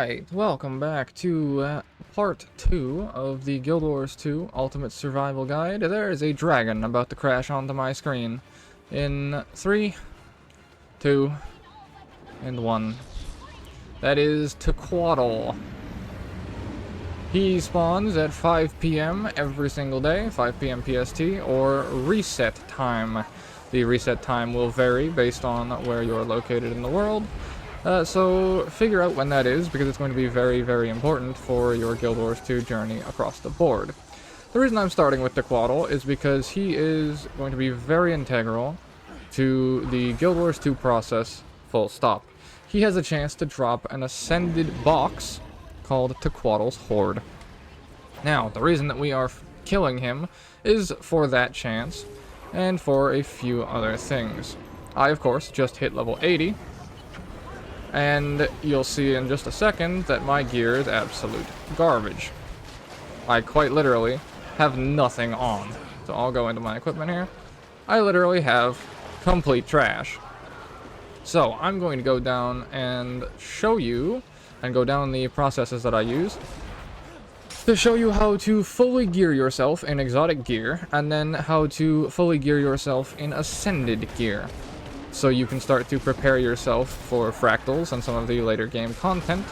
Alright, welcome back to part 2 of the Guild Wars 2 Ultimate Survival Guide. There is a dragon about to crash onto my screen. In 3, 2, and 1. That is Tequatl. He spawns at 5 p.m. every single day, 5 p.m. PST, or reset time. The reset time will vary based on where you're located in the world. So figure out when that is, because it's going to be very, very important for your Guild Wars 2 journey across the board. The reason I'm starting with Tequatl is because he is going to be very integral to the Guild Wars 2 process, full stop. He has a chance to drop an ascended box called Tequatl's Horde. Now, the reason that we are killing him is for that chance, and for a few other things. I, of course, just hit level 80, and you'll see in just a second that my gear is absolute garbage. I quite literally have nothing on. So I'll go into my equipment here. I literally have complete trash. So I'm going to go down and show you, and go down the processes that I use, to show you how to fully gear yourself in exotic gear, and then how to fully gear yourself in ascended gear. So you can start to prepare yourself for fractals and some of the later game content,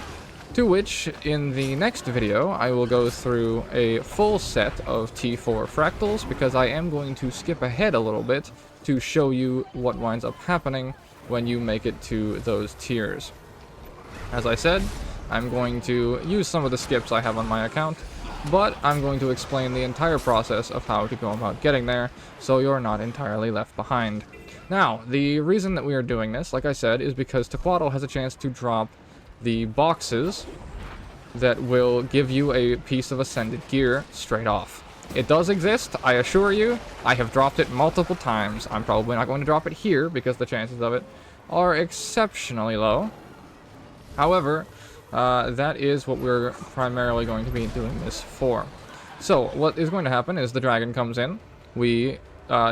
to which, in the next video, I will go through a full set of T4 fractals, because I am going to skip ahead a little bit to show you what winds up happening when you make it to those tiers. As I said, I'm going to use some of the skips I have on my account, but I'm going to explain the entire process of how to go about getting there, so you're not entirely left behind. Now, the reason that we are doing this, like I said, is because Tequatl has a chance to drop the boxes that will give you a piece of ascended gear straight off. It does exist, I assure you. I have dropped it multiple times. I'm probably not going to drop it here because the chances of it are exceptionally low. However, that is what we're primarily going to be doing this for. So, what is going to happen is the dragon comes in, we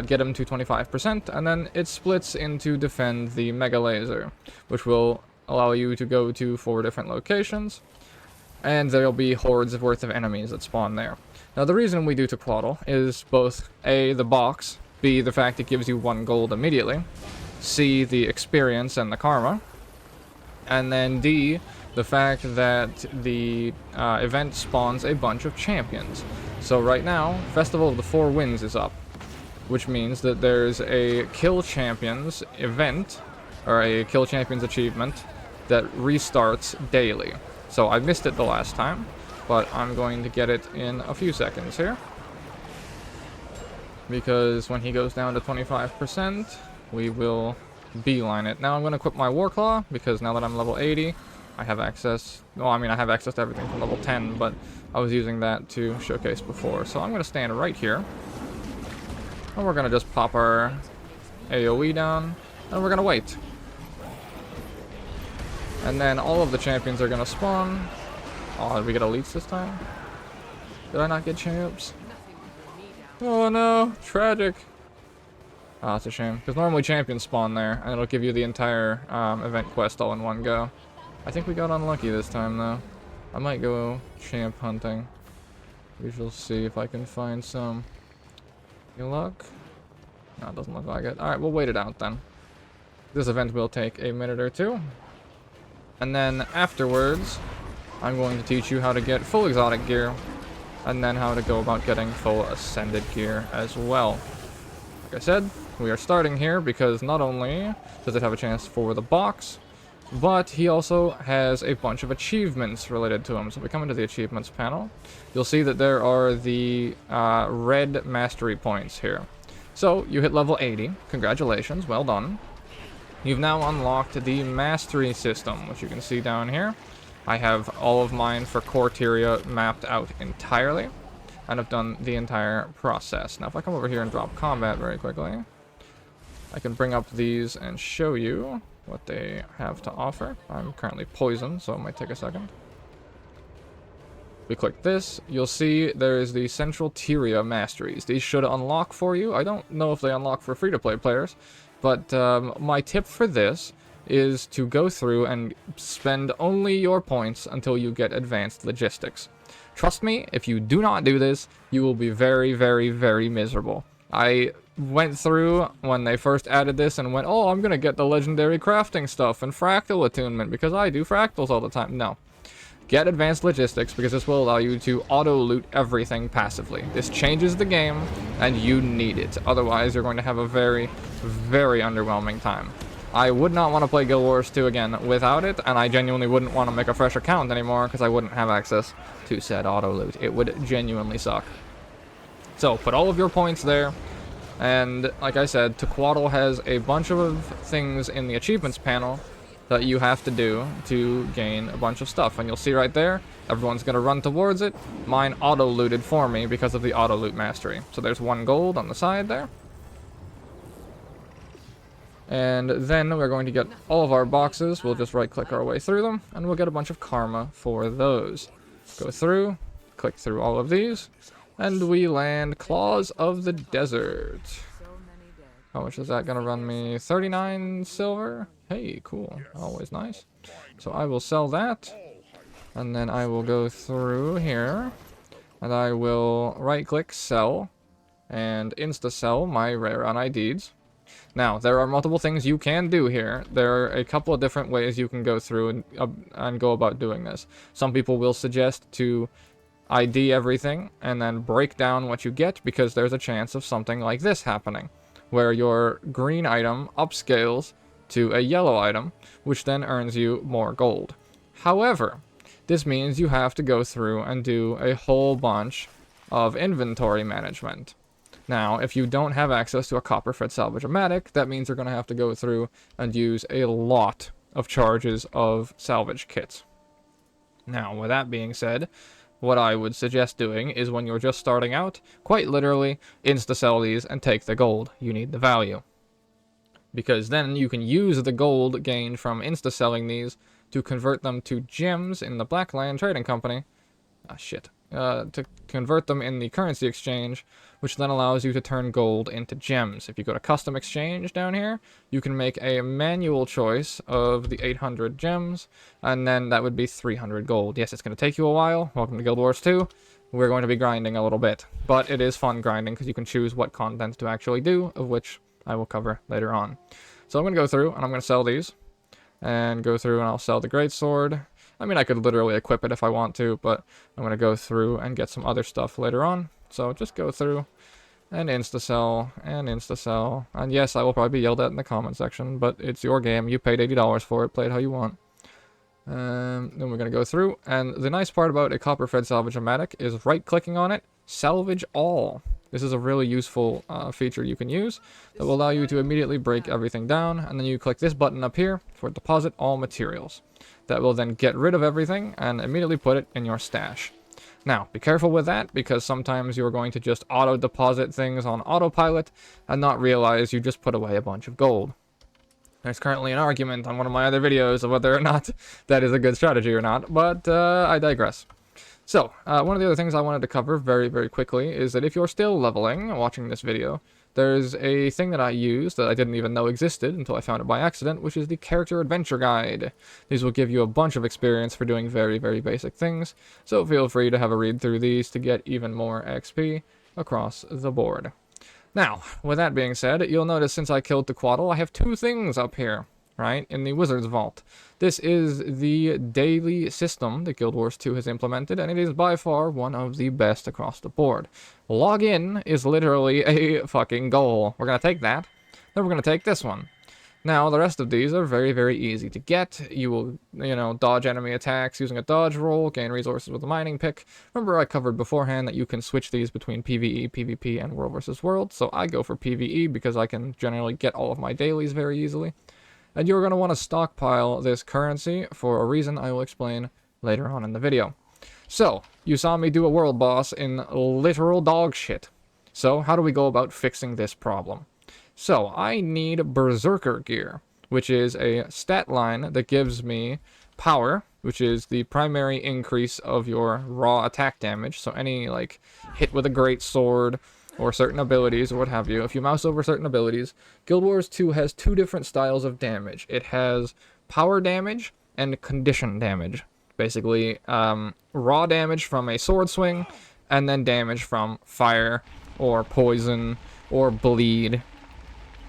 get him to 25%, and then it splits into defend the mega laser, which will allow you to go to 4 different locations, and there'll be hordes worth of enemies that spawn there. Now, the reason we do Tequatl is both A, the box, B, the fact it gives you 1 gold immediately, C, the experience and the karma, and then D, the fact that the event spawns a bunch of champions. So right now, Festival of the 4 Winds is up, which means that there's a Kill Champions event, or a Kill Champions achievement, that restarts daily. So I missed it the last time, but I'm going to get it in a few seconds here. Because when he goes down to 25%, we will beeline it. Now I'm going to equip my War Claw, because now that I'm level 80, I have access, well, I mean, I have access to everything from level 10, but I was using that to showcase before. So I'm going to stand right here. And we're going to just pop our AoE down, and we're going to wait. And then all of the champions are going to spawn. Oh, did we get elites this time? Did I not get champs? Oh no, tragic. Ah, it's a shame, because normally champions spawn there, and it'll give you the entire event quest all in one go. I think we got unlucky this time, though. I might go champ hunting. We shall see if I can find some. Any luck? No, it doesn't look like it. Alright, we'll wait it out then. This event will take a minute or two. And then afterwards, I'm going to teach you how to get full exotic gear, and then how to go about getting full ascended gear as well. Like I said, we are starting here because not only does it have a chance for the box, but he also has a bunch of achievements related to him. So if we come into the achievements panel, you'll see that there are the red mastery points here. So you hit level 80. Congratulations, well done. You've now unlocked the mastery system, which you can see down here. I have all of mine for Corteria mapped out entirely, and I've done the entire process. Now if I come over here and drop combat very quickly, I can bring up these and show you what they have to offer. I'm currently poisoned, so it might take a second. We click this, you'll see there is the Central Tyria Masteries. These should unlock for you. I don't know if they unlock for free-to-play players, but my tip for this is to go through and spend only your points until you get advanced logistics. Trust me, if you do not do this, you will be very, very, very miserable. I went through when they first added this and went, oh, I'm gonna get the legendary crafting stuff and fractal attunement because I do fractals all the time. No. Get advanced logistics because this will allow you to auto-loot everything passively. This changes the game, and you need it. Otherwise, you're going to have a very, very underwhelming time. I would not want to play Guild Wars 2 again without it, and I genuinely wouldn't want to make a fresh account anymore because I wouldn't have access to said auto-loot. It would genuinely suck. So, put all of your points there, and like I said, Tequatl has a bunch of things in the achievements panel that you have to do to gain a bunch of stuff. And you'll see right there, everyone's going to run towards it. Mine auto-looted for me because of the auto-loot mastery. So there's 1 gold on the side there. And then we're going to get all of our boxes. We'll just right-click our way through them, and we'll get a bunch of karma for those. Go through, click through all of these, and we land Claws of the Desert. How much is that going to run me? 39 silver? Hey, cool. Always nice. So I will sell that. And then I will go through here. And I will right-click sell. And insta-sell my rare uneye deeds. Now, there are multiple things you can do here. There are a couple of different ways you can go through and go about doing this. Some people will suggest to ID everything and then break down what you get because there's a chance of something like this happening, where your green item upscales to a yellow item, which then earns you more gold. However, this means you have to go through and do a whole bunch of inventory management. Now, if you don't have access to a Copperfed Salvage-O-Matic, that means you're going to have to go through and use a lot of charges of salvage kits. Now, with that being said, what I would suggest doing is when you're just starting out, quite literally, insta-sell these and take the gold. You need the value. Because then you can use the gold gained from insta-selling these to convert them to gems in the Blackland Trading Company. To convert them in the currency exchange, which then allows you to turn gold into gems. If you go to custom exchange down here, you can make a manual choice of the 800 gems, and then that would be 300 gold. Yes, it's going to take you a while. Welcome to Guild Wars 2. We're going to be grinding a little bit, but it is fun grinding because you can choose what content to actually do, of which I will cover later on. So I'm going to go through, and I'm going to sell these, and go through, and I'll sell the greatsword. I mean, I could literally equip it if I want to, but I'm going to go through and get some other stuff later on. So just go through and insta-sell and insta-sell. And yes, I will probably be yelled at in the comment section, but it's your game. You paid $80 for it. Play it how you want. Then we're going to go through. And the nice part about a Copperfed Salvage-O-Matic is right-clicking on it, salvage all. This is a really useful feature you can use that will allow you to immediately break everything down. And then you click this button up here for deposit all materials. That will then get rid of everything and immediately put it in your stash. Now, be careful with that because sometimes you're going to just auto-deposit things on autopilot and not realize you just put away a bunch of gold. There's currently an argument on one of my other videos of whether or not that is a good strategy or not, but I digress. So, one of the other things I wanted to cover very, very quickly is that if you're still leveling watching this video, there's a thing that I use that I didn't even know existed until I found it by accident, which is the Character Adventure Guide. These will give you a bunch of experience for doing very, very basic things, so feel free to have a read through these to get even more XP across the board. Now, with that being said, you'll notice since I killed Tequatl, I have 2 things up here, right, in the Wizard's Vault. This is the daily system that Guild Wars 2 has implemented, and it is by far one of the best across the board. Login is literally a fucking goal. We're going to take that. Then we're going to take this one. Now, the rest of these are very, very easy to get. You will, dodge enemy attacks using a dodge roll, gain resources with a mining pick. Remember I covered beforehand that you can switch these between PvE, PvP, and World vs. World, so I go for PvE because I can generally get all of my dailies very easily. And you're going to want to stockpile this currency for a reason I will explain later on in the video. So, you saw me do a world boss in literal dog shit. So, how do we go about fixing this problem? So, I need Berserker gear, which is a stat line that gives me power, which is the primary increase of your raw attack damage. So any, hit with a great sword, or certain abilities, or what have you, if you mouse over certain abilities, Guild Wars 2 has two different styles of damage. It has power damage and condition damage. Basically, raw damage from a sword swing, and then damage from fire, or poison, or bleed.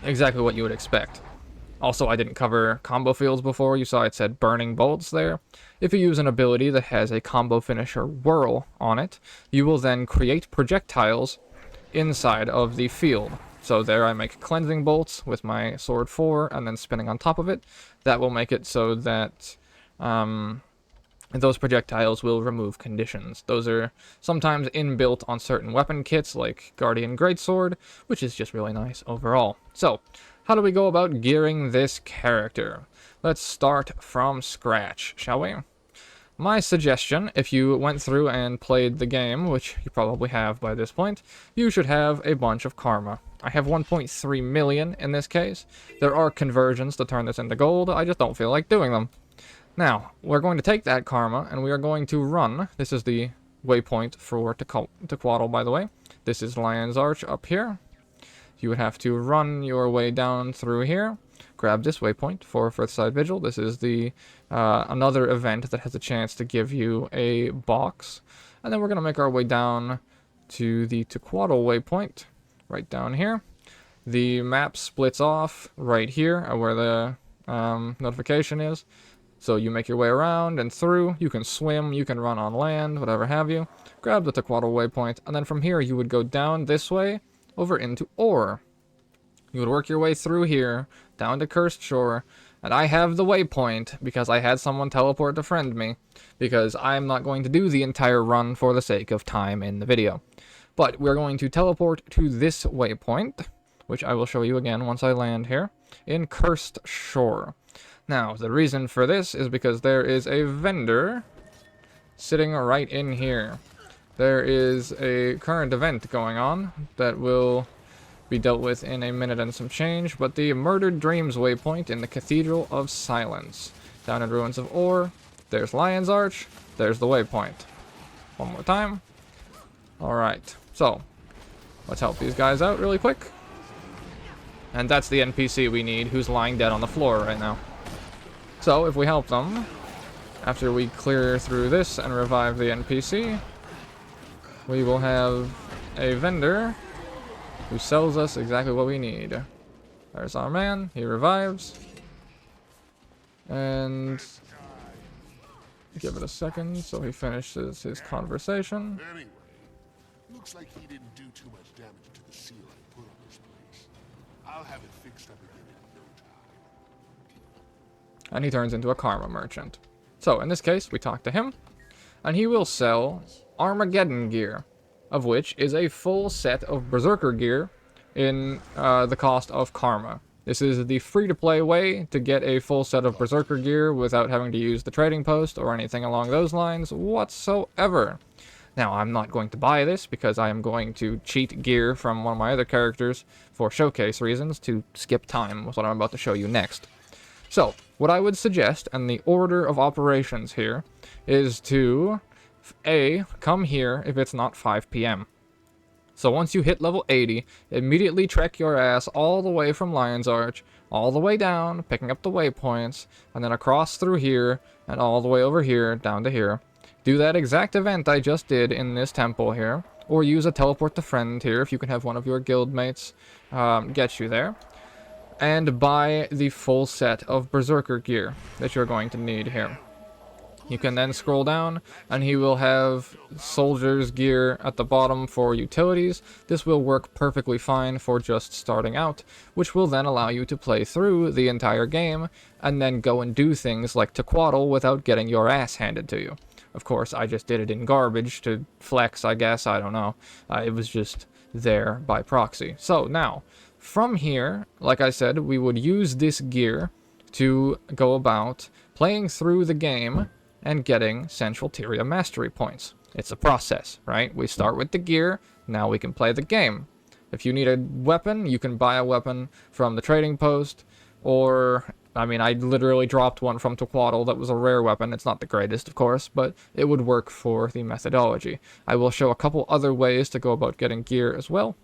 Exactly what you would expect. Also, I didn't cover combo fields before. You saw it said burning bolts there. If you use an ability that has a combo finisher whirl on it, you will then create projectiles inside of the field. So there I make cleansing bolts with my sword 4 and then spinning on top of it. That will make it so that those projectiles will remove conditions. Those are sometimes inbuilt on certain weapon kits like Guardian Greatsword, which is just really nice overall. So, how do we go about gearing this character? Let's start from scratch, shall we? My suggestion, if you went through and played the game, which you probably have by this point, you should have a bunch of karma. I have 1.3 million in this case. There are conversions to turn this into gold, I just don't feel like doing them. Now, we're going to take that karma, and we are going to run. This is the waypoint for Tequatl, by the way. This is Lion's Arch up here. You would have to run your way down through here. Grab this waypoint for First Side Vigil. This is the another event that has a chance to give you a box. And then we're going to make our way down to the Tequatl waypoint, right down here. The map splits off right here where the notification is. So you make your way around and through. You can swim, you can run on land, whatever have you. Grab the Tequatl waypoint, and then from here you would go down this way over into Ore. You would work your way through here, down to Cursed Shore, and I have the waypoint because I had someone teleport to friend me, because I'm not going to do the entire run for the sake of time in the video. But we're going to teleport to this waypoint, which I will show you again once I land here, in Cursed Shore. Now, the reason for this is because there is a vendor sitting right in here. There is a current event going on that will be dealt with in a minute and some change, but the Murdered Dreams waypoint in the Cathedral of Silence. Down in Ruins of Ore, there's Lion's Arch, there's the waypoint. One more time. Alright, so, let's help these guys out really quick. And that's the NPC we need, who's lying dead on the floor right now. So, if we help them, after we clear through this and revive the NPC, we will have a vendor who sells us exactly what we need. There's our man, he revives. And give it a second so he finishes his conversation. Anyway, looks like he didn't do too much damage to the seal I put on this place. I'll have it fixed up again in no time. And he turns into a karma merchant. So, in this case, we talk to him, and he will sell Armageddon gear, of which is a full set of Berserker gear in the cost of karma. This is the free-to-play way to get a full set of Berserker gear without having to use the trading post or anything along those lines whatsoever. Now, I'm not going to buy this because I am going to cheat gear from one of my other characters for showcase reasons to skip time with what I'm about to show you next. So, what I would suggest, and the order of operations here, is to A, come here if it's not 5 p.m. So once you hit level 80, immediately trek your ass all the way from Lion's Arch, all the way down, picking up the waypoints, and then across through here, and all the way over here, down to here. Do that exact event I just did in this temple here, or use a teleport to friend here if you can have one of your guildmates get you there. And buy the full set of Berserker gear that you're going to need here. You can then scroll down, and he will have soldier's gear at the bottom for utilities. This will work perfectly fine for just starting out, which will then allow you to play through the entire game, and then go and do things like Tequatl without getting your ass handed to you. Of course, I just did it in garbage to flex, I guess, I don't know. It was just there by proxy. So, now, from here, like I said, we would use this gear to go about playing through the game and getting Central Tyria Mastery points. It's a process, right? We start with the gear, now we can play the game. If you need a weapon, you can buy a weapon from the trading post, or, I mean, I literally dropped one from Tequatl that was a rare weapon. It's not the greatest, of course, but it would work for the methodology. I will show a couple other ways to go about getting gear as well.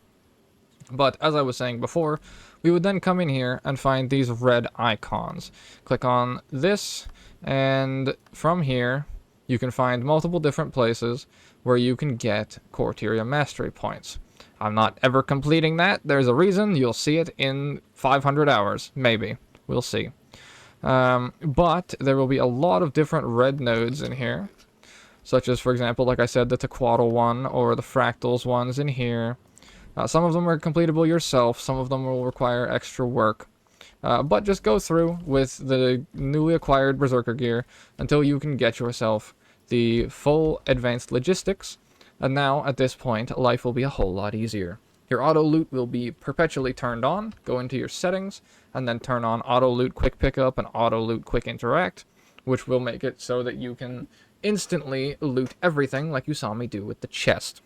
But as I was saying before, we would then come in here and find these red icons. Click on this, and from here, you can find multiple different places where you can get Corteria Mastery Points. I'm not ever completing that. There's a reason. You'll see it in 500 hours. Maybe. We'll see. But there will be a lot of different red nodes in here. Such as, for example, like I said, the Tequatl one or the fractals ones in here. Some of them are completable yourself. Some of them will require extra work. But just go through with the newly acquired Berserker gear until you can get yourself the full advanced logistics. And now, at this point, life will be a whole lot easier. Your auto loot will be perpetually turned on. Go into your settings, and then turn on auto loot quick pickup and auto loot quick interact, which will make it so that you can instantly loot everything like you saw me do with the chest.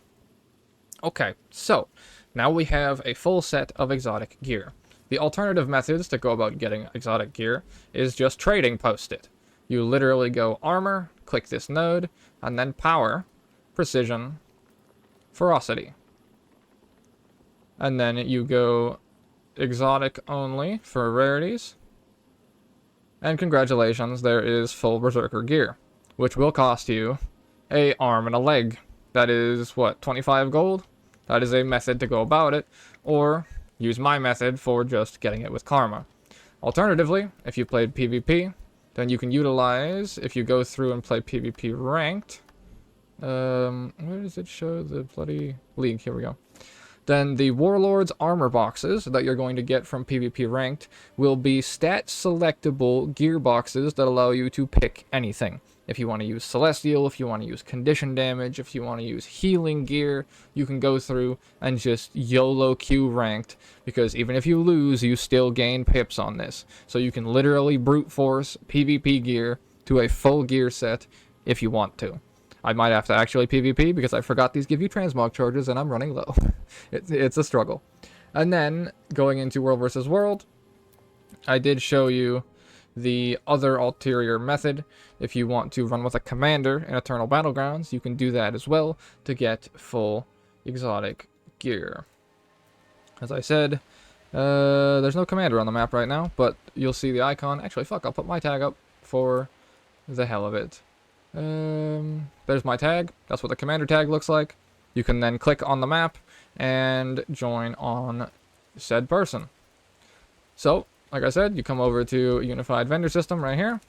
Okay, so now we have a full set of exotic gear. The alternative methods to go about getting exotic gear is just trading post it. You literally go armor, click this node, and then power, precision, ferocity. And then you go exotic only for rarities. And congratulations, there is full Berserker gear, which will cost you a arm and a leg. That is, what, 25 gold? That is a method to go about it, or use my method for just getting it with karma. Alternatively, if you played PvP, then you can utilize, if you go through and play PvP ranked, where does it show the bloody league? Here we go. Then the Warlord's armor boxes that you're going to get from PvP Ranked will be stat selectable gear boxes that allow you to pick anything. If you want to use Celestial, if you want to use condition damage, if you want to use healing gear, you can go through and just YOLO Q Ranked, because even if you lose, you still gain pips on this. So you can literally brute force PvP gear to a full gear set if you want to. I might have to actually PvP because I forgot these give you transmog charges and I'm running low. It's a struggle. And then, going into World vs. World, I did show you the other ulterior method. If you want to run with a commander in Eternal Battlegrounds, you can do that as well to get full exotic gear. As I said, there's no commander on the map right now, but you'll see the icon. Actually, fuck, I'll put my tag up for the hell of it. There's my tag. That's what the commander tag looks like. You can then click on the map and join on said person. So, like I said, you come over to Unified Vendor System right here,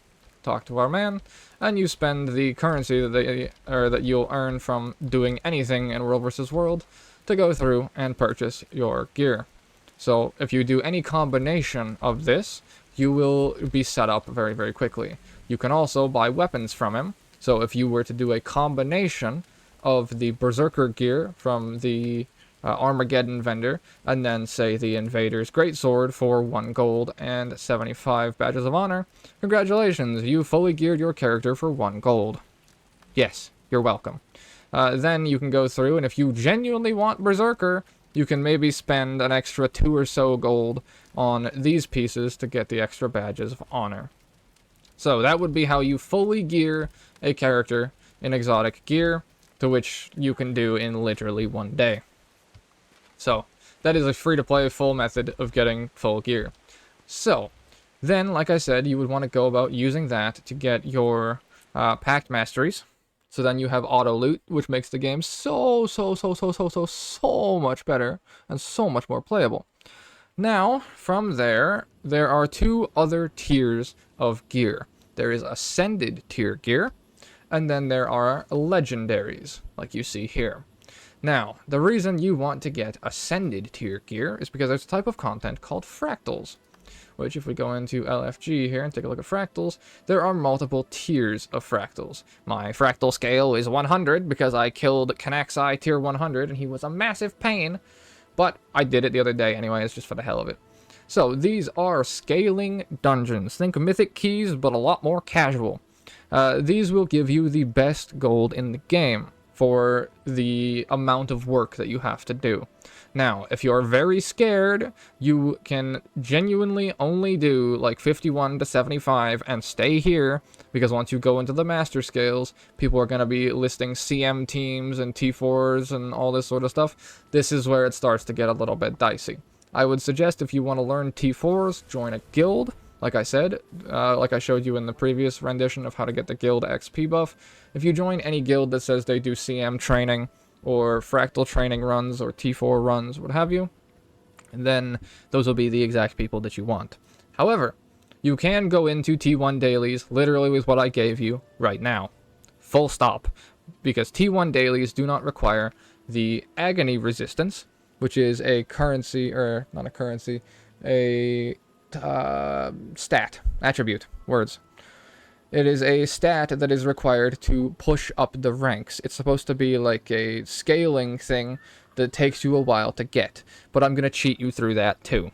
talk to our man, and you spend the currency that you'll earn from doing anything in World vs. World to go through and purchase your gear. So, if you do any combination of this, you will be set up very, very quickly. You can also buy weapons from him. So if you were to do a combination of the Berserker gear from the Armageddon vendor, and then say the Invader's Greatsword for 1 gold and 75 badges of honor, congratulations, you fully geared your character for 1 gold. Yes, you're welcome. Then you can go through, and if you genuinely want Berserker, you can maybe spend an extra 2 or so gold on these pieces to get the extra badges of honor. So that would be how you fully gear a character in exotic gear, to which you can do in literally 1 day. So that is a free-to-play full method of getting full gear. So then, like I said, you would want to go about using that to get your pact masteries. So then you have auto loot, which makes the game so much better and so much more playable. Now, from there are 2 other tiers of gear. There is Ascended tier gear, and then there are Legendaries, like you see here. Now, the reason you want to get Ascended tier gear is because there's a type of content called fractals, which if we go into LFG here and take a look at fractals, there are multiple tiers of fractals. My fractal scale is 100 because I killed Kanaxai tier 100, and he was a massive pain. But I did it the other day anyways, just for the hell of it. So, these are scaling dungeons. Think mythic keys, but a lot more casual. These will give you the best gold in the game. for the amount of work that you have to do. Now, if you're very scared, you can genuinely only do like 51 to 75 and stay here, because once you go into the master scales, people are going to be listing CM teams and T4s and all this sort of stuff. This is where it starts to get a little bit dicey. I would suggest if you want to learn T4s, join a guild. Like I said, like I showed you in the previous rendition of how to get the guild XP buff. If you join any guild that says they do CM training, or fractal training runs, or T4 runs, what have you, then those will be the exact people that you want. However, you can go into T1 dailies, literally with what I gave you right now. Full stop. Because T1 dailies do not require the agony resistance, which is a currency, or not a currency, a stat, attribute, words. It is a stat that is required to push up the ranks. It's supposed to be like a scaling thing that takes you a while to get, but I'm going to cheat you through that too.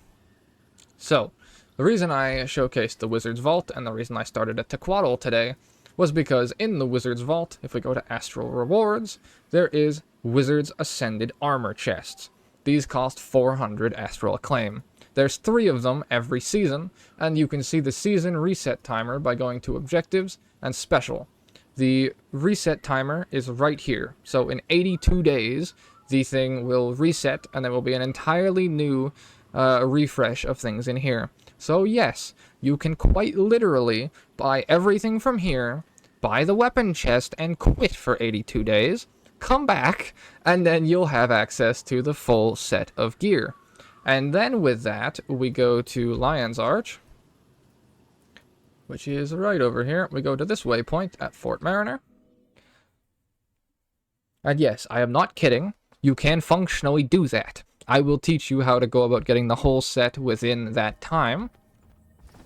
So, the reason I showcased the Wizard's Vault and the reason I started at Tequatl today was because in the Wizard's Vault, if we go to Astral Rewards, there is Wizard's Ascended Armor Chests. These cost 400 Astral Acclaim. There's 3 of them every season, and you can see the season reset timer by going to Objectives and Special. The reset timer is right here, so in 82 days, the thing will reset, and there will be an entirely new refresh of things in here. So yes, you can quite literally buy everything from here, buy the weapon chest, and quit for 82 days, come back, and then you'll have access to the full set of gear. And then with that, we go to Lion's Arch, which is right over here. We go to this waypoint at Fort Mariner. And yes, I am not kidding. You can functionally do that. I will teach you how to go about getting the whole set within that time,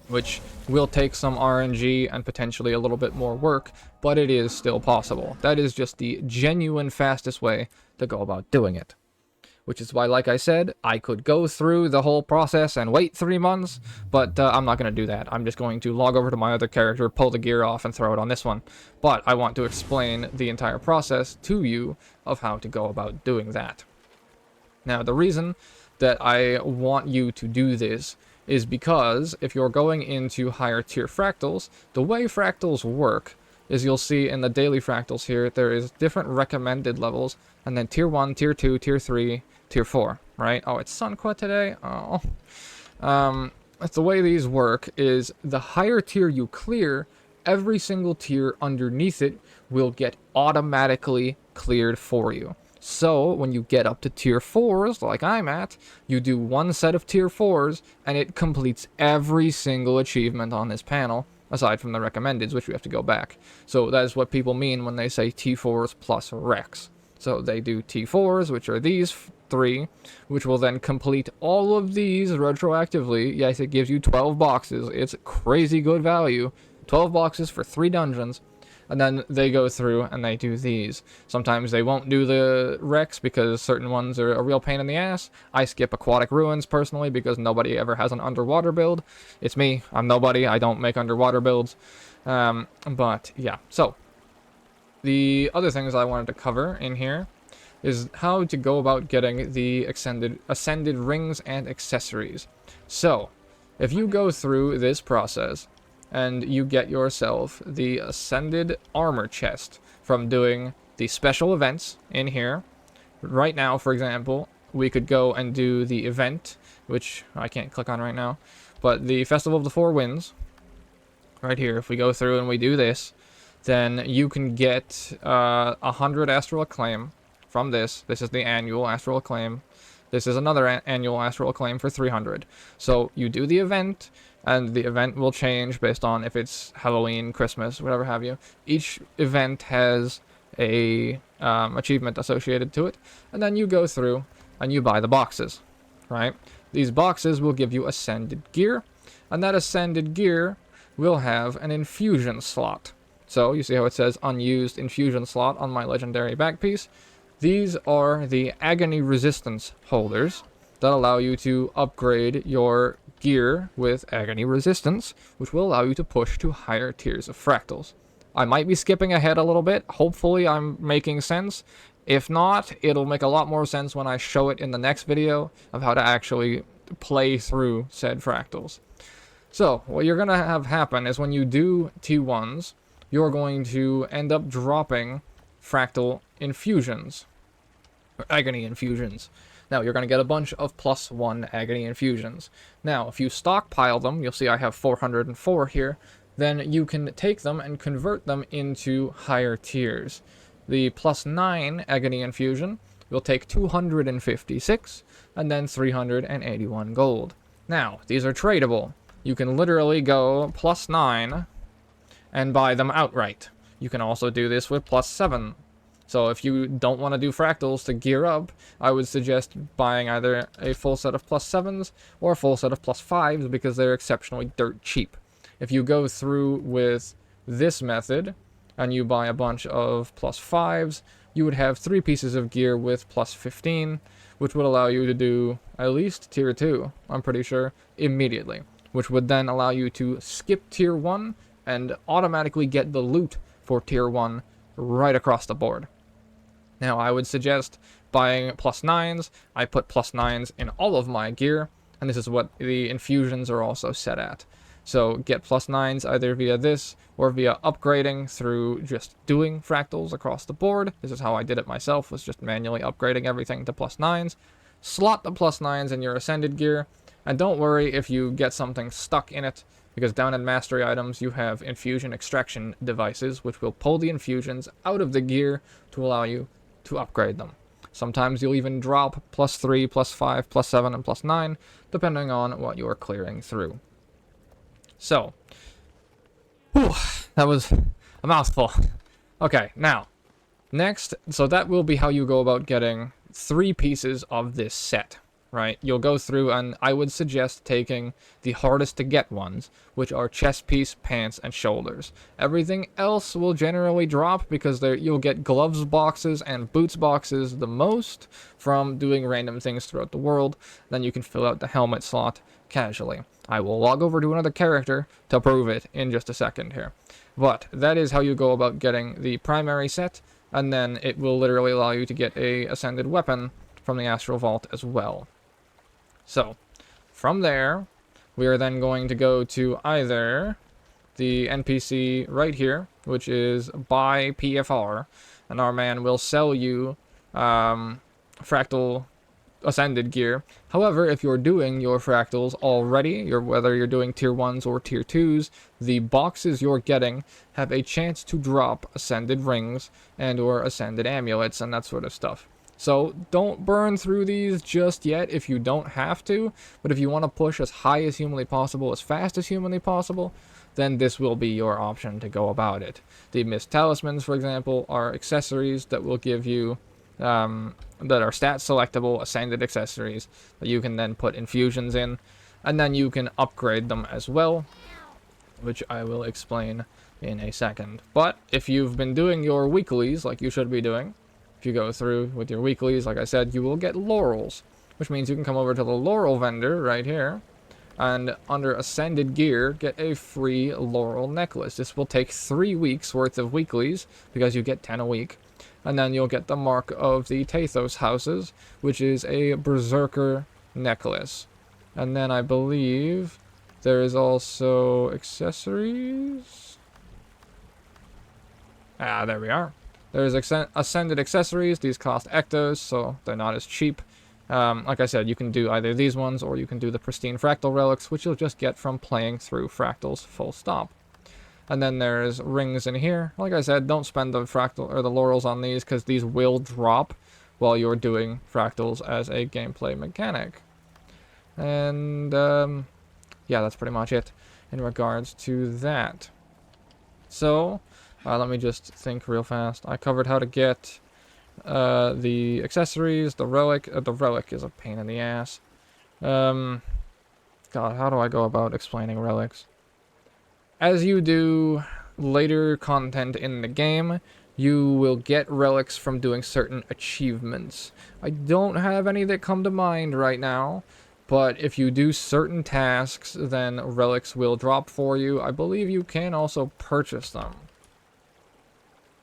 which will take some RNG and potentially a little bit more work, but it is still possible. That is just the genuine fastest way to go about doing it. Which is why, like I said, I could go through the whole process and wait 3 months, but I'm not going to do that. I'm just going to log over to my other character, pull the gear off, and throw it on this one. But I want to explain the entire process to you of how to go about doing that. Now, the reason that I want you to do this is because if you're going into higher tier fractals, the way fractals work is you'll see in the daily fractals here, there is different recommended levels, and then tier 1, tier 2, tier 3, tier 4, right? Oh, it's Sunqua today? Oh. The way these work is the higher tier you clear, every single tier underneath it will get automatically cleared for you. So, when you get up to tier 4s, like I'm at, you do 1 set of tier 4s, and it completes every single achievement on this panel, aside from the recommendeds, which we have to go back. So that is what people mean when they say T4s plus Rex. So they do T4s, which are these 3, which will then complete all of these retroactively. Yes, it gives you 12 boxes. It's crazy good value. 12 boxes for 3 dungeons. And then they go through and they do these. Sometimes they won't do the Rex because certain ones are a real pain in the ass. I skip Aquatic Ruins personally because nobody ever has an underwater build. It's me. I'm nobody. I don't make underwater builds. But yeah. So the other things I wanted to cover in here is how to go about getting the ascended rings and accessories. So if you go through this process and you get yourself the Ascended Armor Chest from doing the special events in here. Right now, for example, we could go and do the event, which I can't click on right now, but the Festival of the Four Winds, right here, if we go through and we do this, then you can get 100 Astral Acclaim from this. This is the annual Astral Acclaim. This is another annual Astral Acclaim for 300. So you do the event, and the event will change based on if it's Halloween, Christmas, whatever have you. Each event has a achievement associated to it, and then you go through and you buy the boxes, right? These boxes will give you ascended gear, and that ascended gear will have an infusion slot. So you see how it says unused infusion slot on my legendary back piece? These are the agony resistance holders that allow you to upgrade your gear with agony resistance, which will allow you to push to higher tiers of fractals. I might be skipping ahead a little bit. Hopefully I'm making sense. If not, it'll make a lot more sense when I show it in the next video of how to actually play through said fractals. So, what you're going to have happen is when you do T1s, you're going to end up dropping fractal infusions. Or agony infusions. Now, you're going to get a bunch of +1 agony infusions. Now, if you stockpile them, you'll see I have 404 here, then you can take them and convert them into higher tiers. The +9 agony infusion will take 256, and then 381 gold. Now, these are tradable. You can literally go +9 and buy them outright. You can also do this with +7. So if you don't want to do fractals to gear up, I would suggest buying either a full set of +7s or a full set of +5s because they're exceptionally dirt cheap. If you go through with this method and you buy a bunch of +5s, you would have 3 pieces of gear with +15, which would allow you to do at least tier 2, I'm pretty sure, immediately, which would then allow you to skip tier 1 and automatically get the loot for tier 1 right across the board. Now, I would suggest buying +9s. I put +9s in all of my gear, and this is what the infusions are also set at. So get +9s either via this or via upgrading through just doing fractals across the board. This is how I did it myself, was just manually upgrading everything to +9s. Slot the +9s in your ascended gear, and don't worry if you get something stuck in it, because down in mastery items you have infusion extraction devices, which will pull the infusions out of the gear to allow you to upgrade them. Sometimes you'll even drop +3, +5, +7, and +9, depending on what you are clearing through. So, whew, that was a mouthful. Okay, now, next, so that will be how you go about getting 3 pieces of this set, right? You'll go through, and I would suggest taking the hardest to get ones, which are chest piece, pants, and shoulders. Everything else will generally drop because you'll get gloves boxes and boots boxes the most from doing random things throughout the world. Then you can fill out the helmet slot casually. I will log over to another character to prove it in just a second here. But that is how you go about getting the primary set, and then it will literally allow you to get a ascended weapon from the Astral Vault as well. So, from there, we are then going to go to either the NPC right here, which is buy PFR, and our man will sell you fractal ascended gear. However, if you're doing your fractals already, whether you're doing tier 1s or tier 2s, the boxes you're getting have a chance to drop ascended rings and or ascended amulets and that sort of stuff. So don't burn through these just yet if you don't have to, but if you want to push as high as humanly possible, as fast as humanly possible, then this will be your option to go about it. The Mist Talismans, for example, are accessories that will give you that are stat selectable ascended accessories that you can then put infusions in, and then you can upgrade them as well, which I will explain in a second. But if you've been doing your weeklies like you should be doing, if you go through with your weeklies, like I said, you will get laurels, which means you can come over to the laurel vendor right here and under ascended gear get a free laurel necklace. This will take 3 weeks worth of weeklies because you get 10 a week. And then you'll get the Mark of the Tathos Houses, which is a Berserker necklace. And then I believe there is also accessories. Ah, there we are. There's Ascended accessories. These cost ectos, so they're not as cheap. Like I said, you can do either these ones, or you can do the Pristine Fractal Relics, which you'll just get from playing through Fractals full stop. And then there's rings in here. Like I said, don't spend the fractal or the laurels on these because these will drop while you're doing fractals as a gameplay mechanic. And yeah, that's pretty much it in regards to that. So let me just think real fast. I covered how to get the accessories, the relic. The relic is a pain in the ass. God, how do I go about explaining relics? As you do later content in the game, you will get relics from doing certain achievements. I don't have any that come to mind right now, but if you do certain tasks, then relics will drop for you. I believe you can also purchase them.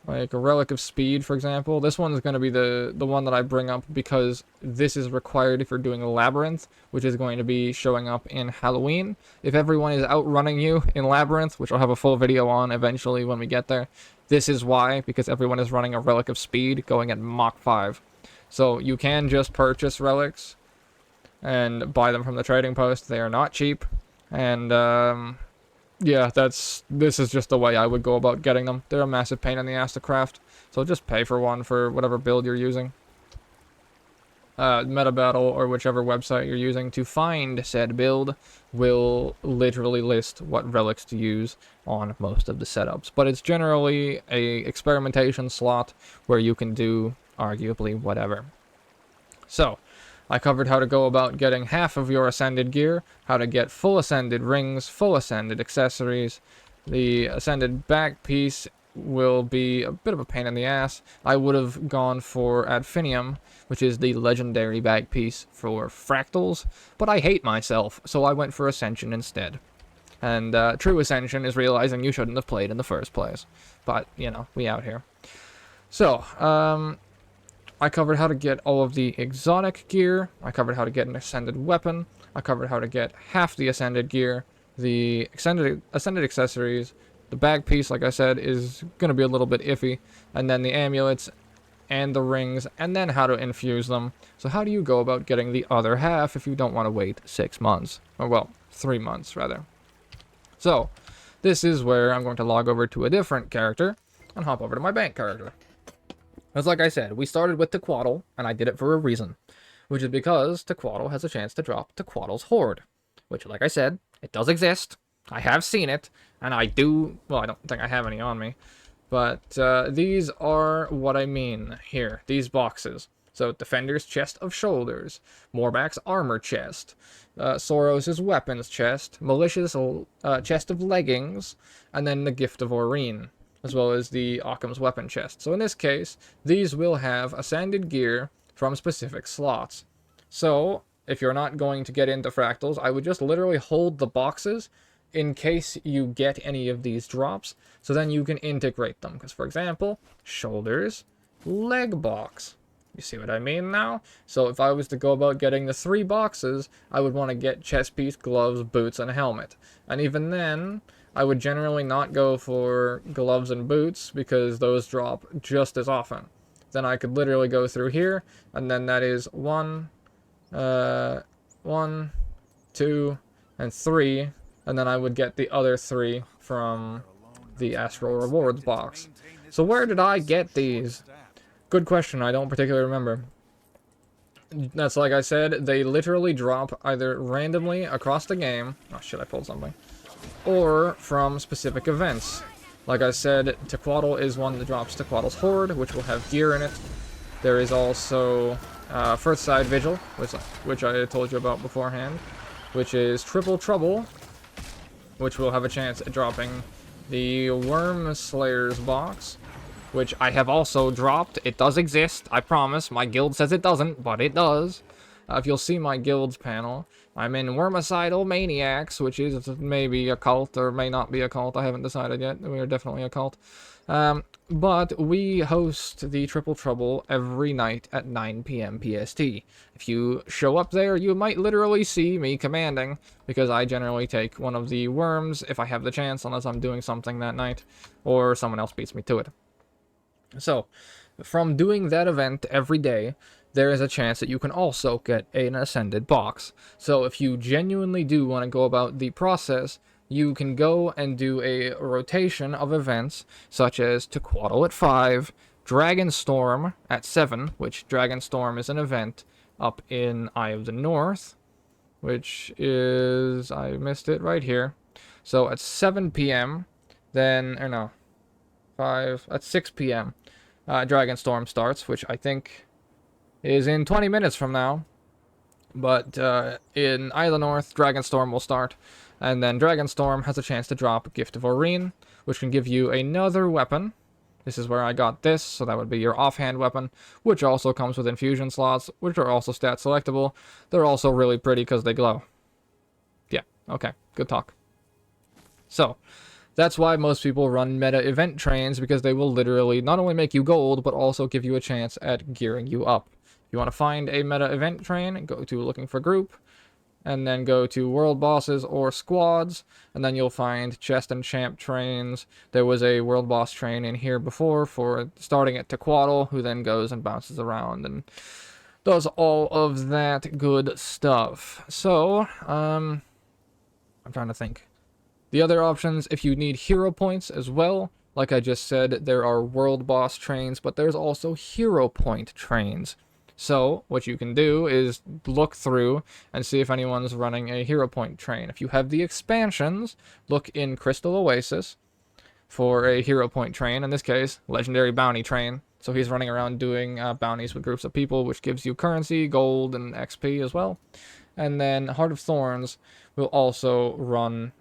Like a Relic of Speed, for example. This one's going to be the one that I bring up because this is required if you're doing a Labyrinth, which is going to be showing up in Halloween. If everyone is outrunning you in Labyrinth, which I'll have a full video on eventually when we get there, this is why, because everyone is running a Relic of Speed going at Mach 5. So you can just purchase relics and buy them from the trading post. They are not cheap, and yeah, this is just the way I would go about getting them. They're a massive pain in the ass to craft, so just pay for one for whatever build you're using. Meta Battle or whichever website you're using to find said build will literally list what relics to use on most of the setups. But it's generally a experimentation slot where you can do arguably whatever. So, I covered how to go about getting half of your Ascended gear, how to get full Ascended rings, full Ascended accessories. The Ascended back piece will be a bit of a pain in the ass. I would have gone for Adfinium, which is the legendary back piece for fractals, but I hate myself, so I went for Ascension instead. And true Ascension is realizing you shouldn't have played in the first place. But, you know, we out here. So, I covered how to get all of the exotic gear. I covered how to get an Ascended weapon. I covered how to get half the Ascended gear. The Ascended accessories. The bag piece, like I said, is going to be a little bit iffy. And then the amulets and the rings, and then how to infuse them. So how do you go about getting the other half if you don't want to wait 6 months? Or, well, 3 months, rather. So, this is where I'm going to log over to a different character and hop over to my bank character. As like I said, we started with Tequatl, and I did it for a reason. Which is because Tequatl has a chance to drop Tequatl's Horde. Which, like I said, it does exist. I have seen it, and I do... Well, I don't think I have any on me. But these are what I mean here. These boxes. So, Defender's Chest of Shoulders. Morbak's Armor Chest. Soros' Weapons Chest. Malicious Chest of Leggings. And then the Gift of Aurene, as well as the Occam's Weapon Chest. So in this case, these will have Ascended gear from specific slots. So, if you're not going to get into fractals, I would just literally hold the boxes in case you get any of these drops, so then you can integrate them. Because, for example, shoulders, leg box. You see what I mean now? So if I was to go about getting the 3 boxes, I would want to get chest piece, gloves, boots, and helmet. And even then, I would generally not go for gloves and boots because those drop just as often. Then I could literally go through here, and then that is 1, 2, and 3, and then I would get the other 3 from the Astral Rewards box. So where did I get these? Good question, I don't particularly remember. That's like I said, they literally drop either randomly across the game. Oh shit, I pulled something. Or from specific events. Like I said, Tequatl is one that drops Tequatl's Horde, which will have gear in it. There is also First Side Vigil, which I told you about beforehand, which is Triple Trouble, which will have a chance at dropping the Worm Slayer's box, which I have also dropped. It does exist, I promise. My guild says it doesn't, but it does. If you'll see my guild's panel, I'm in Wormicidal Maniacs, which is maybe a cult or may not be a cult. I haven't decided yet. We are definitely a cult. But we host the Triple Trouble every night at 9 p.m. PST. If you show up there, you might literally see me commanding, because I generally take one of the worms if I have the chance, unless I'm doing something that night, or someone else beats me to it. So, from doing that event every day, there is a chance that you can also get an Ascended box. So if you genuinely do want to go about the process, you can go and do a rotation of events, such as Tequatl at 5, Dragonstorm at 7, which Dragonstorm is an event up in Eye of the North, which is, I missed it right here. So at 7 p.m., then, or no, 5, at 6 p.m., Dragonstorm starts, which I think is in 20 minutes from now. But in Eye of the North, Dragonstorm will start, and then Dragonstorm has a chance to drop Gift of Aurene, which can give you another weapon. This is where I got this, so that would be your offhand weapon, which also comes with infusion slots, which are also stat selectable. They're also really pretty because they glow. Yeah, okay, good talk. So, That's why most people run meta event trains, because they will literally not only make you gold, but also give you a chance at gearing you up. If you want to find a meta event train, go to looking for group, and then go to world bosses or squads, and then you'll find chest and champ trains. There was a world boss train in here before for starting at Tequatl, who then goes and bounces around and does all of that good stuff. So, I'm trying to think. The other options, if you need hero points as well, like I just said, there are world boss trains, but there's also hero point trains. So, what you can do is look through and see if anyone's running a hero point train. If you have the expansions, look in Crystal Oasis for a hero point train. In this case, Legendary Bounty Train. So he's running around doing bounties with groups of people, which gives you currency, gold, and XP as well. And then Heart of Thorns will also run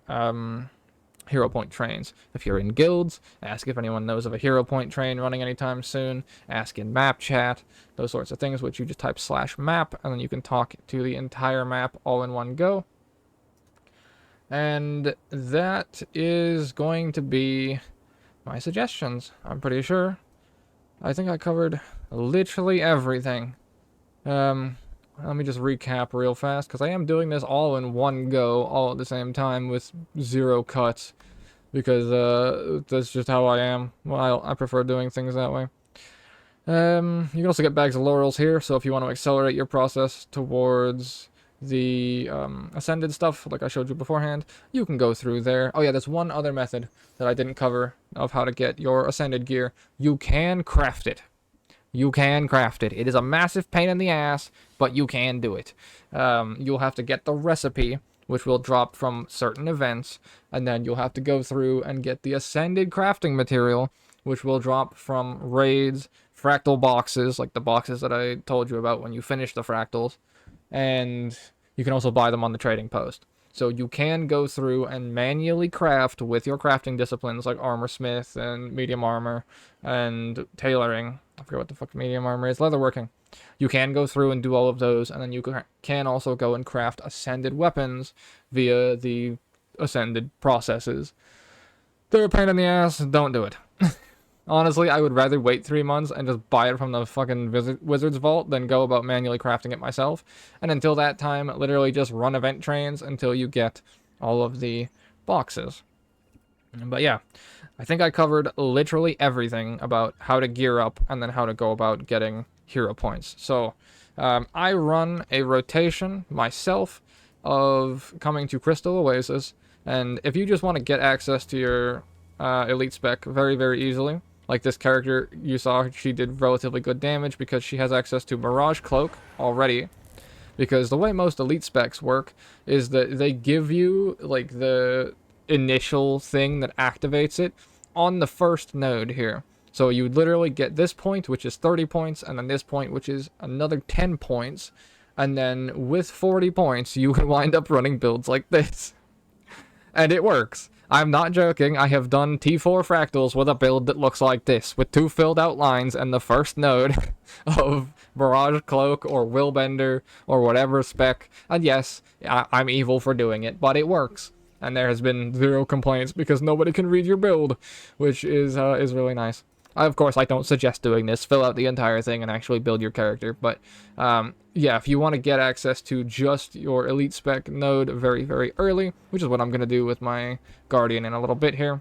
hero point trains. If you're in guilds, ask if anyone knows of a hero point train running anytime soon. Ask in map chat, those sorts of things, which you just type /map, and then you can talk to the entire map all in one go. And that is going to be my suggestions, I'm pretty sure. I think I covered literally everything. Let me just recap real fast, because I am doing this all in one go, all at the same time, with 0 cuts, because that's just how I am. Well, I prefer doing things that way. You can also get bags of laurels here, so if you want to accelerate your process towards the ascended stuff, like I showed you beforehand, you can go through there. Oh yeah, there's one other method that I didn't cover of how to get your ascended gear. You can craft it. You can craft it. It is a massive pain in the ass, but you can do it. You'll have to get the recipe, which will drop from certain events, and then you'll have to go through and get the ascended crafting material, which will drop from raids, fractal boxes, like the boxes that I told you about when you finish the fractals, and you can also buy them on the trading post. So you can go through and manually craft with your crafting disciplines like armor smith and medium armor and tailoring. I forget what the fuck medium armor is. Leatherworking. You can go through and do all of those, and then you can also go and craft ascended weapons via the ascended processes. They're a pain in the ass. Don't do it. Honestly, I would rather wait 3 months and just buy it from the fucking Wizard's Vault than go about manually crafting it myself. And until that time, literally just run event trains until you get all of the boxes. But yeah, I think I covered literally everything about how to gear up and then how to go about getting hero points. So, I run a rotation myself of coming to Crystal Oasis, and if you just want to get access to your elite spec very, very easily, like this character you saw, she did relatively good damage because she has access to Mirage Cloak already. Because the way most elite specs work is that they give you like the initial thing that activates it on the first node here. So you would literally get this point, which is 30 points, and then this point, which is another 10 points. And then with 40 points, you can wind up running builds like this. And it works. I'm not joking. I have done T4 fractals with a build that looks like this, with 2 filled out lines and the first node of Mirage Cloak or Willbender or whatever spec. And yes, I'm evil for doing it, but it works. And there has been 0 complaints because nobody can read your build, which is really nice. Of course, I don't suggest doing this. Fill out the entire thing and actually build your character. But yeah, if you want to get access to just your elite spec node very, very early, which is what I'm going to do with my Guardian in a little bit here,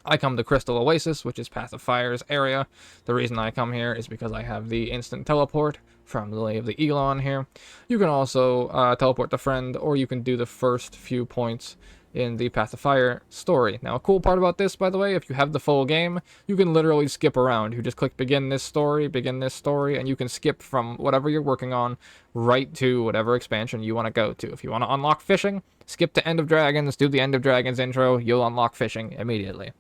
I come to Crystal Oasis, which is Path of Fire's area. The reason I come here is because I have the instant teleport from the Lay of the Elon here. You can also teleport to friend, or you can do the first few points in the Path of Fire story. Now, a cool part about this, by the way, if you have the full game, you can literally skip around. You just click begin this story, and you can skip from whatever you're working on right to whatever expansion you want to go to. If you want to unlock fishing, skip to End of Dragons, do the End of Dragons intro, you'll unlock fishing immediately.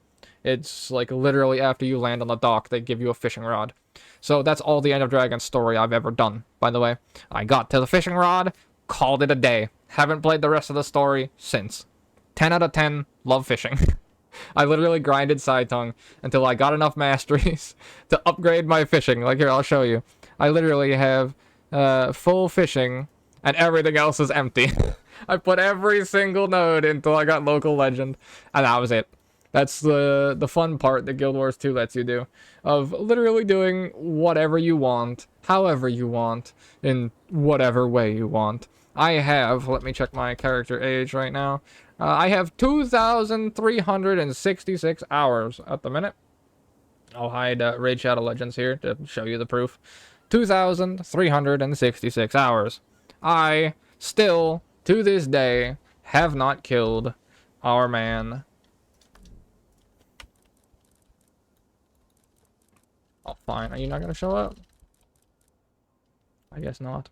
It's like literally after you land on the dock, they give you a fishing rod. So that's all the End of Dragons story I've ever done, by the way. I got to the fishing rod, called it a day. Haven't played the rest of the story since. 10 out of 10, love fishing. I literally grinded side tongue until I got enough masteries to upgrade my fishing. Like here, I'll show you. I literally have full fishing and everything else is empty. I put every single node until I got local legend, and that was it. That's the fun part that Guild Wars 2 lets you do, of literally doing whatever you want, however you want, in whatever way you want. I have, let me check my character age right now. I have 2,366 hours at the minute. I'll hide Raid Shadow Legends here to show you the proof. 2,366 hours. I still, to this day, have not killed our man. Oh, fine. Are you not going to show up? I guess not.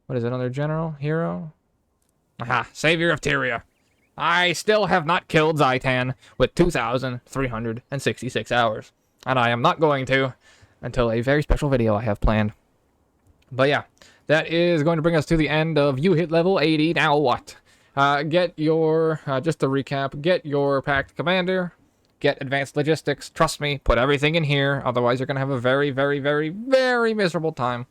What is it, another general? Hero? Aha! Savior of Tyria! I still have not killed Zaitan with 2,366 hours. And I am not going to until a very special video I have planned. But yeah, that is going to bring us to the end of You Hit Level 80. Now what? Get your, just to recap, get your Pact Commander, get Advanced Logistics, trust me, put everything in here, otherwise you're going to have a very, very, very, very miserable time.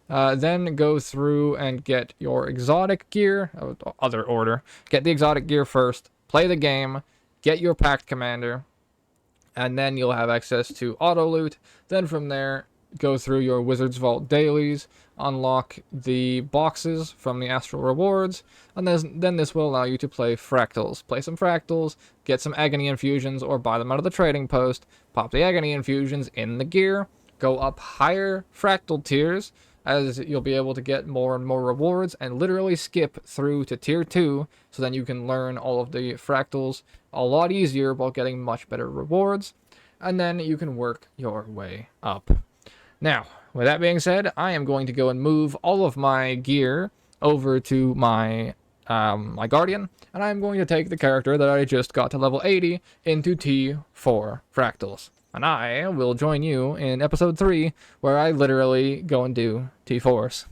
Then go through and get your exotic gear, other order, get the exotic gear first, play the game, get your Pact Commander, and then you'll have access to auto loot. Then from there, go through your Wizard's Vault dailies, unlock the boxes from the Astral Rewards, and then this will allow you to play fractals. Play some fractals, get some agony infusions, or buy them out of the trading post, pop the agony infusions in the gear, go up higher fractal tiers, as you'll be able to get more and more rewards, and literally skip through to tier 2, so then you can learn all of the fractals a lot easier while getting much better rewards, and then you can work your way up. Now, with that being said, I am going to go and move all of my gear over to my my Guardian, and I'm going to take the character that I just got to level 80 into T4 fractals. And I will join you in episode 3, where I literally go and do T4s.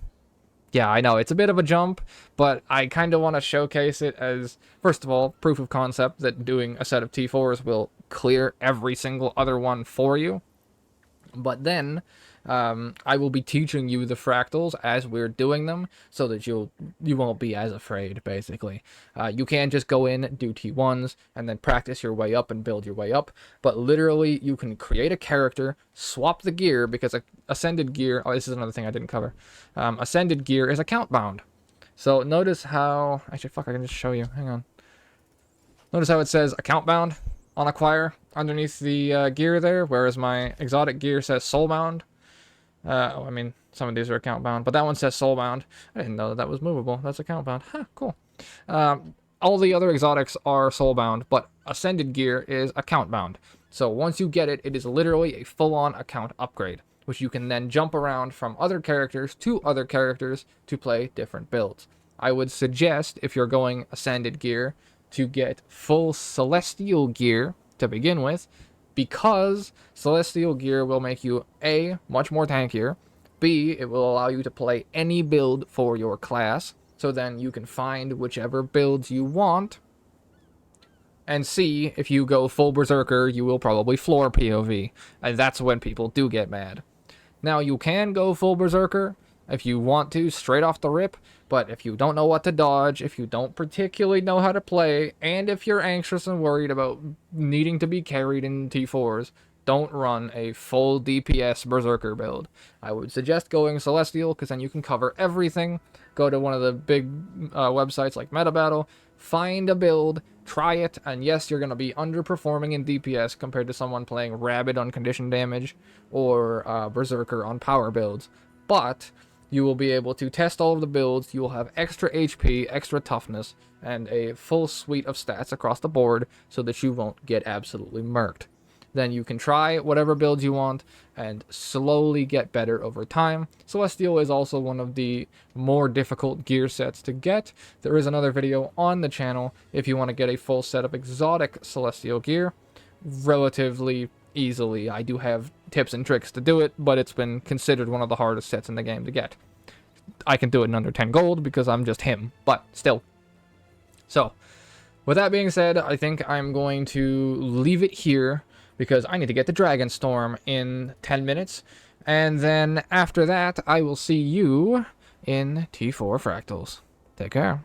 Yeah, I know, it's a bit of a jump, but I kind of want to showcase it as, first of all, proof of concept that doing a set of T4s will clear every single other one for you. But then, I will be teaching you the fractals as we're doing them, so that you won't be as afraid, basically. You can just go in, do T1s, and then practice your way up and build your way up, but literally, you can create a character, swap the gear, because Ascended gear, oh, this is another thing I didn't cover. Ascended gear is account bound. So notice how, actually, fuck, I can just show you, hang on. Notice how it says account bound on acquire underneath the gear there, whereas my exotic gear says soulbound. I mean, some of these are account bound, but that one says soulbound. I didn't know that was movable. That's account bound. Huh, cool. All the other exotics are soulbound, but Ascended gear is account bound. So once you get it, it is literally a full-on account upgrade, which you can then jump around from other characters to other characters to play different builds. I would suggest, if you're going Ascended gear, to get full Celestial gear to begin with, because Celestial gear will make you A, much more tankier, B, it will allow you to play any build for your class, so then you can find whichever builds you want, and C, if you go full Berserker, you will probably floor POV, and that's when people do get mad. Now, you can go full Berserker if you want to, straight off the rip, but if you don't know what to dodge, if you don't particularly know how to play, and if you're anxious and worried about needing to be carried in T4s, don't run a full DPS Berserker build. I would suggest going Celestial, because then you can cover everything. Go to one of the big websites like MetaBattle, find a build, try it, and yes, you're going to be underperforming in DPS compared to someone playing Rabid on condition damage, or Berserker on power builds. But you will be able to test all of the builds, you will have extra HP, extra toughness, and a full suite of stats across the board so that you won't get absolutely murked. Then you can try whatever builds you want and slowly get better over time. Celestial is also one of the more difficult gear sets to get. There is another video on the channel if you want to get a full set of exotic Celestial gear relatively easily. I do have tips and tricks to do it, but it's been considered one of the hardest sets in the game to get. I can do it in under 10 gold because I'm just him, but still. So, with that being said, I think I'm going to leave it here because I need to get to Dragonstorm in 10 minutes, and then after that, I will see you in T4 Fractals. Take care.